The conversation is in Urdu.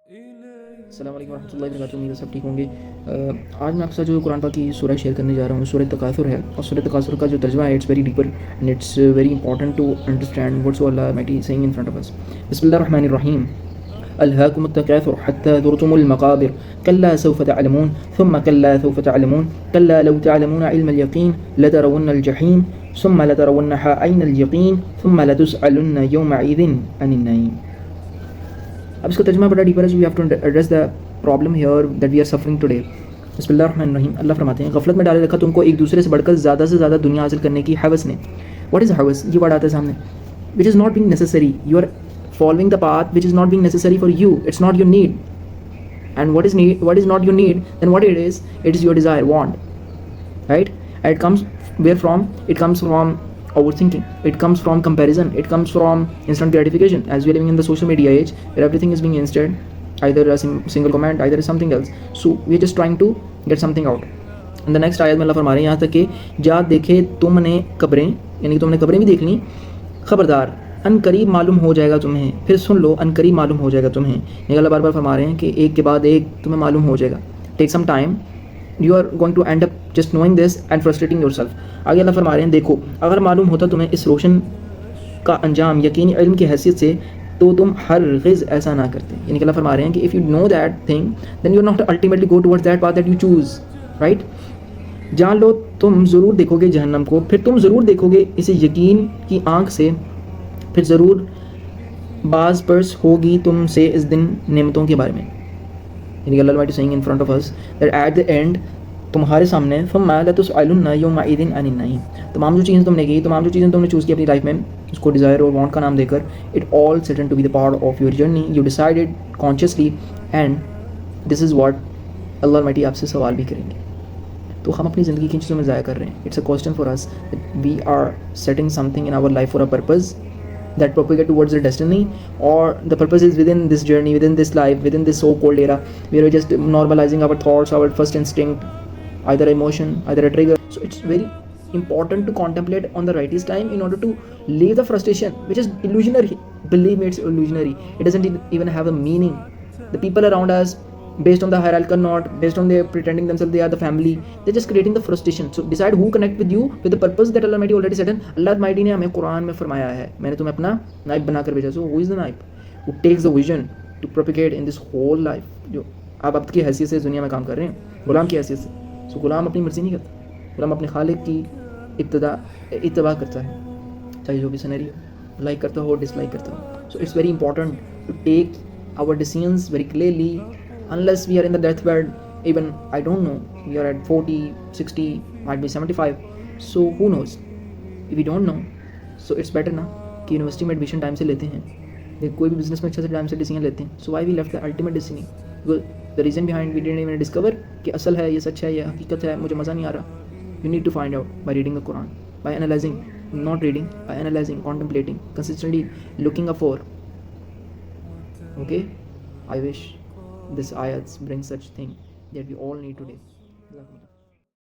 السلام علیکم ورحمۃ اللہ وبرکاتہ. امید ہے سب ٹھیک ہوں گے. آج میں آپ کے ساتھ جو قرآن پاک کی سورہ شیئر کرنے جا رہا ہوں سورہ تکاثر ہے, اور سورہ تکاثر کا جو ترجمہ ہے it's very deeper and it's very important to understand what's Allah almighty seeing in front of us. بسم اللہ الرحمن الرحیم. الهاكم التكاثر حتى زرتم المقابر كلا سوف تعلمون ثم كلا سوف تعلمون كلا لو تعلمون علم اليقين لترون الجحيم ثم لترونها عين اليقين ثم لتسألن يومئذ عن النعيم. اب اس کا ترجمہ بڑا ڈیپر ہے. We have to address the problem here that we are suffering today. بسم اللہ الرحمن الرحیم. اللہ فرماتے ہیں غفلت میں ڈالے رکھا تم کو ایک دوسرے سے بڑھ کر زیادہ سے زیادہ دنیا حاصل کرنے کی ہوس نے. واٹ از ہوس؟ یہ ورڈ آتا ہے سامنے. Which is not being necessary. You are following the path which is not being necessary for you. It's not your need. And what is not your need, then what it is your desire, want, right? And it comes where from? It comes from overthinking, it comes from comparison, it comes from instant gratification, as we are living in the social media age where everything is being instant, either a single comment, either is something else. So we are just trying to get something out. And the next ayat میں اللہ فرما رہے ہیں یہاں تک کہ جا دیکھے تم نے قبریں, یعنی کہ تم نے قبریں بھی دیکھ لیں, خبردار ان قریب معلوم ہو جائے گا تمہیں, پھر سن لو ان قریب معلوم ہو جائے گا تمہیں. یہ اللہ بار بار فرما رہے ہیں کہ ایک کے بعد ایک تمہیں معلوم ہو جائے گا. Take some time, you are going to end up just knowing this and frustrating yourself. آگے اللہ فرما رہے ہیں دیکھو اگر معلوم ہوتا تمہیں اس روشن کا انجام یقینی علم کی حیثیت سے تو تم ہرگز ایسا نہ کرتے. یعنی کہ اللہ فرما رہے ہیں کہ if you know that thing then you not ultimately go towards that path that you choose, right. جان لو تم ضرور دیکھو گے جہنم کو, پھر تم ضرور دیکھو گے اسے یقین کی آنکھ سے, پھر ضرور بعض پرس ہوگی تم سے اس دن نعمتوں کے بارے میں. یعنی کہ Allah almighty seeing in front of us that at the end تمہارے سامنے ثم لتسألن یومئذ عن النعیم. تمام جو چیزیں تم نے کی, تمام جو چیزیں تم نے چوز کی اپنی لائف میں, اس کو ڈیزائر اور وانٹ کا نام دے کر, it all sitting to be the part of your journey. You decided consciously and this is what Allah almighty آپ سے سوال بھی کریں گے. تو ہم اپنی زندگی کن چیزوں میں ضائع کر رہے ہیں. It's a question for us. We are setting something in our life for a purpose that propagate towards the destiny, or the purpose is within this journey, within this life, within this so-called era where we're just normalizing our thoughts, our first instinct, either emotion, either a trigger. So it's very important to contemplate on the rightest time in order to leave the frustration which is illusionary. Believe me, it's illusionary. It doesn't even have a meaning. The people around us, based on the hierarchical knot, based on their pretending themselves they are the family, they're just creating the frustration. So decide who connect with you with the purpose that Allah Almighty already set in. Allah Almighty نے ہمیں قرآن میں فرمایا ہے میں نے تمہیں اپنا نائب بنا کر بھیجا. So who is the naib who takes the vision to propagate in this whole life. جو آپ اب کی حیثیت سے اس دنیا میں کام کر رہے ہیں, غلام کی حیثیت سے. سو غلام اپنی مرضی نہیں کرتا, غلام اپنے خالق کی اتباع کرتا ہے, چاہے جو بھی سینیریو لائک کرتا ہو ڈس لائک کرتا ہو. So it's very important to take our decisions very clearly, unless we are in the deathbed. Even I don't know, we are at 40, 60, might be 75. So who knows? If we don't know, so it's better نا کہ یونیورسٹی میں ایڈمیشن ٹائم سے لیتے ہیں, کوئی بھی بزنس میں اچھا سے ٹائم سے ڈیسیجن لیتے ہیں. So why we left the ultimate destiny? Because the reason behind we didn't even discover کہ اصل ہے, یہ سچ ہے, یہ حقیقت ہے, مجھے مزہ نہیں آ رہا. You need to find out by reading the Quran, by analyzing, not reading, by analyzing, contemplating, consistently looking up for. Okay, I wish this ayats bring such thing that we all need today.